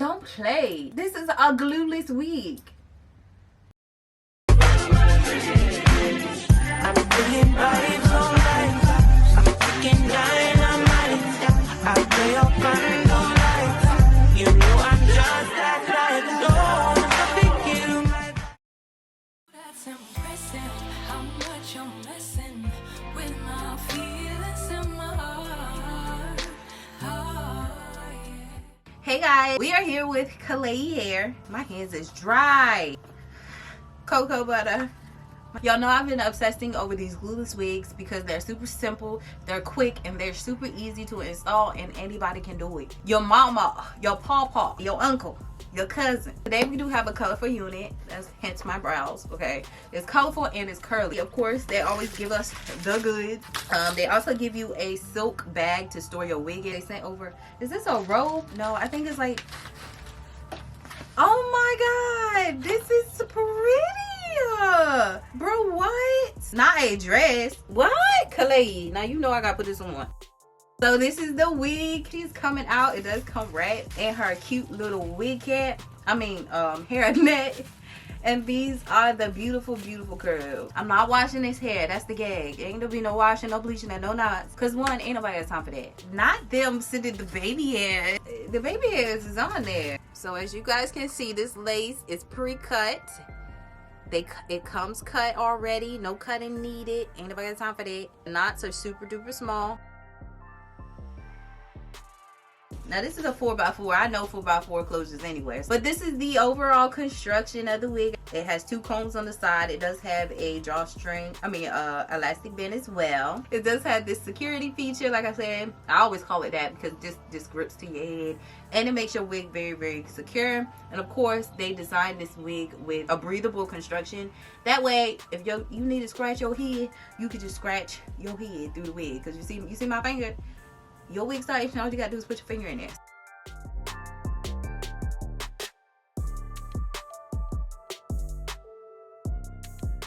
Don't play. This is a glueless wig. I'm bringing vibes on life. I'm freaking dynamite. I play up and on life. You know I'm just that life. No, nothing you like. That's impressive how much I'm messing with my feelings in my heart. Oh, yeah. Hey guys, we are here with Klaiyi hair. My hands is dry. Cocoa butter. Y'all know I've been obsessing over these glueless wigs because they're super simple, they're quick, and they're super easy to install, and anybody can do it. Your mama, your pawpaw, your uncle, your cousin. Today we do have a colorful unit. That's hence my brows, okay? It's colorful and it's curly. Of course, they always give us the goods. They also give you a silk bag to store your wig in. They sent over, is this a robe? No, I think it's like, oh my god, this is pretty. Bro, what? Not a dress. What? Klaiyi. Now you know I gotta put this on. So this is the wig. She's coming out. It does come wrapped in her cute little wig cap. Hair net. And these are the beautiful, beautiful curls. I'm not washing this hair. That's the gag. Ain't gonna be no washing, no bleaching, and no knots. Cause one, ain't nobody has time for that. Not them sitting the baby hair. The baby hairs is on there. So as you guys can see, this lace is pre-cut. It comes cut already, no cutting needed. Ain't nobody got time for that. Knots are super duper small. Now this is a 4x4. I know 4x4 closures anyways. But this is the overall construction of the wig. It has two combs on the side. It does have a drawstring, elastic band as well. It does have this security feature, like I said. I always call it that because this grips to your head. And it makes your wig very, very secure. And of course, they designed this wig with a breathable construction. That way, if you need to scratch your head, you can just scratch your head through the wig. Because you see my finger? Your wig starts itching, all you gotta do is put your finger in there.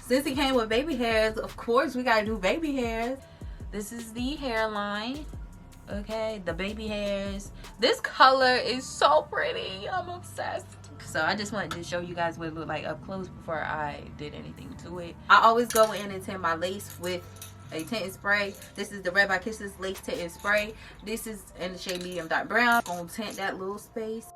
Since it came with baby hairs, of course we gotta do baby hairs. This is the hairline. Okay, the baby hairs. This color is so pretty. I'm obsessed. So I just wanted to show you guys what it looked like up close before I did anything to it. I always go in and tint my lace with a tinting spray. This is the Red by Kisses lace tinting spray. This is in the shade medium dark brown. Gonna tint that little space.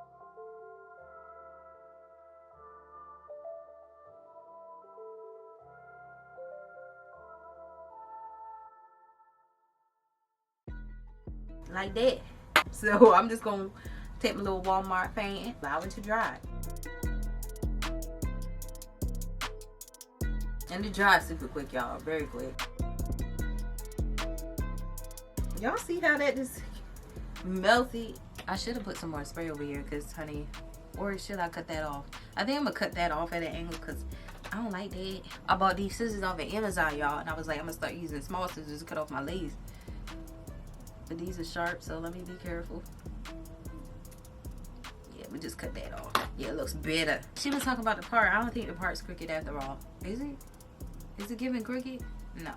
Like that. So I'm just gonna take my little Walmart fan, allow it to dry. And it dries super quick, y'all. Very quick. Y'all see how that just melted? I should have put some more spray over here because, honey, or should I cut that off? I think I'm gonna cut that off at an angle because I don't like that. I bought these scissors off of Amazon, y'all, and I was like, I'm gonna start using small scissors to cut off my lace. But these are sharp, so let me be careful. Yeah, we just cut that off. Yeah, it looks better. She was talking about the part. I don't think the part's crooked after all. Is it? Is it giving crooked? No.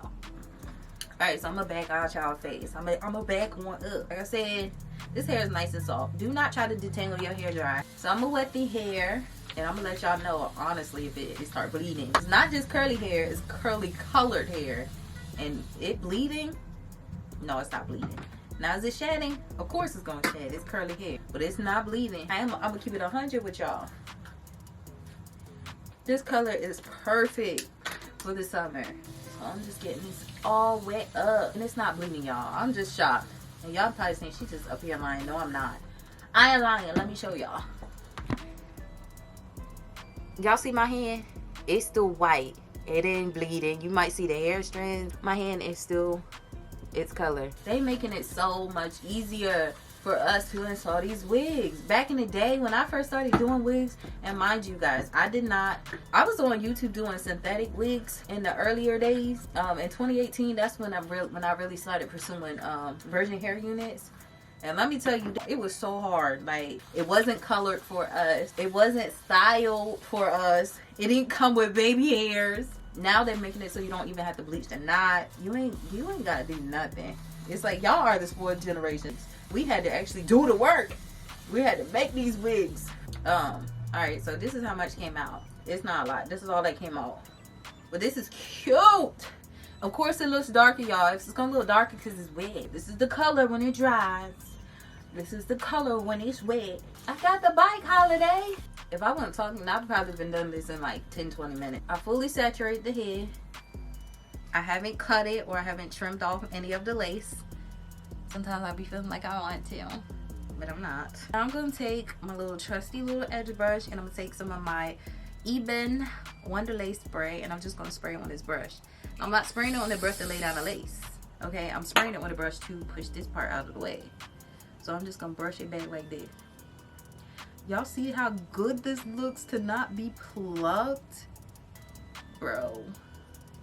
Alright, so I'm gonna back out y'all face. I'm gonna back one up. Like I said, this hair is nice and soft. Do not try to detangle your hair dry. So I'm gonna wet the hair, and I'm gonna let y'all know honestly if it start bleeding. It's not just curly hair, it's curly colored hair. And it bleeding? No, it's not bleeding. Now is it shedding? Of course it's gonna shed. It's curly hair. But it's not bleeding. I'm gonna keep it 100 with y'all. This color is perfect for the summer. So I'm just getting this all wet up. And it's not bleeding, y'all. I'm just shocked. And y'all probably saying she's just up here lying. No, I'm not. I ain't lying. Let me show y'all. Y'all see my hand? It's still white. It ain't bleeding. You might see the hair strands. My hand is still its color. They making it so much easier for us to install these wigs. Back in the day when I first started doing wigs, and mind you guys, I was on YouTube doing synthetic wigs in the earlier days. In 2018, that's when I really started pursuing virgin hair units. And let me tell you, it was so hard. Like, it wasn't colored for us. It wasn't styled for us. It didn't come with baby hairs. Now they're making it so you don't even have to bleach the knot. You ain't gotta do nothing. It's like y'all are the spoiled generations. We had to actually do the work. We had to make these wigs. Alright, so this is how much came out. It's not a lot. This is all that came out. But this is cute. Of course it looks darker, y'all. It's gonna look darker because it's wet. This is the color when it dries. This is the color when it's wet. I got the bike holiday. If I wasn't talking, I've probably been done this in like 10-20 minutes. I fully saturate the head. I haven't cut it or I haven't trimmed off any of the lace. Sometimes I be feeling like I want to, but I'm not. I'm gonna take my little trusty little edge brush and I'm gonna take some of my Ebin Wonder Lace spray and I'm just gonna spray it on this brush. I'm not spraying it on the brush to lay down the lace. Okay, I'm spraying it on the brush to push this part out of the way. So I'm just gonna brush it back like this. Y'all see how good this looks to not be plucked? Bro.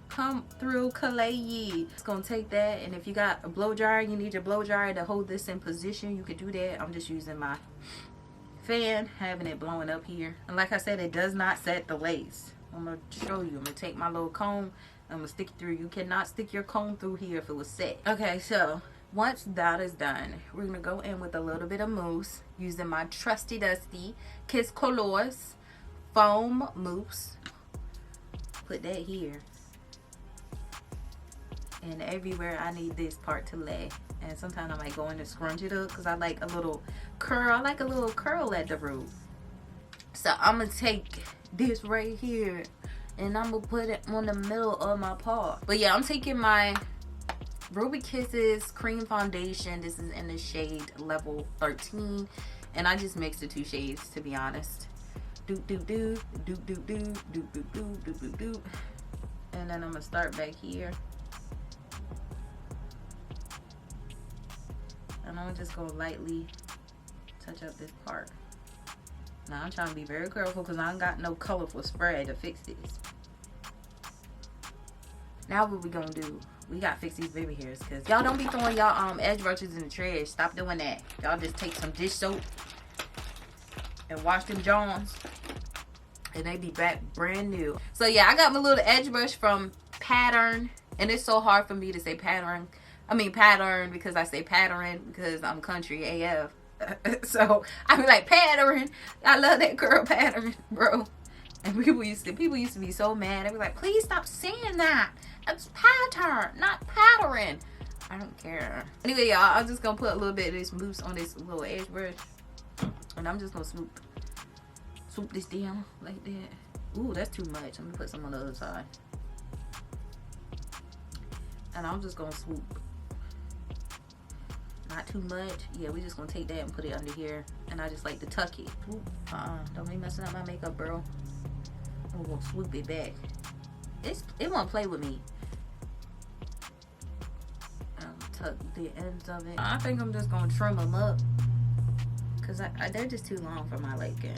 Come through, Klaiyi. It's gonna take that, and if you got a blow dryer, you need your blow dryer to hold this in position, you could do that. I'm just using my fan, having it blowing up here. And like I said, it does not set the lace. I'm gonna show you. I'm gonna take my little comb, I'm gonna stick it through. You cannot stick your comb through here if it was set. Okay, so once that is done, we're gonna go in with a little bit of mousse using my trusty dusty Kiss Colors foam mousse. Put that here. And everywhere I need this part to lay. And sometimes I might go in and scrunch it up because I like a little curl. I like a little curl at the root. So I'm going to take this right here and I'm going to put it on the middle of my paw. But yeah, I'm taking my Ruby Kisses cream foundation. This is in the shade level 13. And I just mixed the two shades, to be honest. Doop doop doop, doop doop doop, doop doop doop, doop doop doop. And then I'm going to start back here. And I'm just gonna lightly touch up this part. Now I'm trying to be very careful because I ain't got no colorful spray to fix this. Now what we gonna do? We gotta fix these baby hairs because y'all don't be throwing y'all edge brushes in the trash. Stop doing that. Y'all just take some dish soap and wash them Johns and they be back brand new. So yeah, I got my little edge brush from Pattern, and it's so hard for me to say pattern because I say pattern because I'm country AF. So I be like, pattern. I love that girl Pattern, bro. And people used to be so mad. They be like, please stop saying that. It's pattern, not pattern. I don't care. Anyway, y'all, I'm just gonna put a little bit of this mousse on this little edge brush, and I'm just gonna swoop this down like that. Ooh, that's too much. I'm gonna put some on the other side, and I'm just gonna swoop. Not too much. Yeah, we just gonna take that and put it under here. And I just like to tuck it. Ooh, don't be messing up my makeup, bro. I'm gonna swoop it back. It won't play with me. Tuck the ends of it. I think I'm just gonna trim them up because they're just too long for my liking.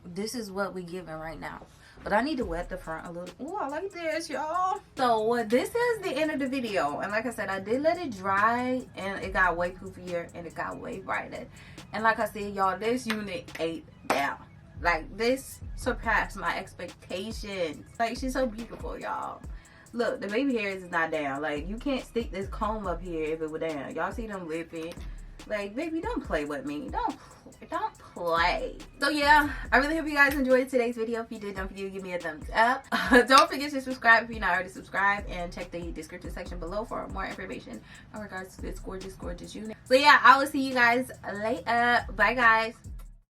This is what we giving right now, but I need to wet the front a little. Oh, I like this, y'all. So this is the end of the video, and like I said, I did let it dry and it got way poofier and it got way brighter. And like I said, y'all, this unit ate down. Like, this surpassed my expectations. Like, she's so beautiful, y'all. Look, the baby hairs is not down. Like, you can't stick this comb up here if it were down. Y'all see them lipping? Like, baby, don't play with me. Don't play. So yeah, I really hope you guys enjoyed today's video. If you did, don't forget to give me a thumbs up. Don't forget to subscribe if you're not already subscribed, and check the description section below for more information in regards to this gorgeous unit. So yeah, I will see you guys later. Bye, guys.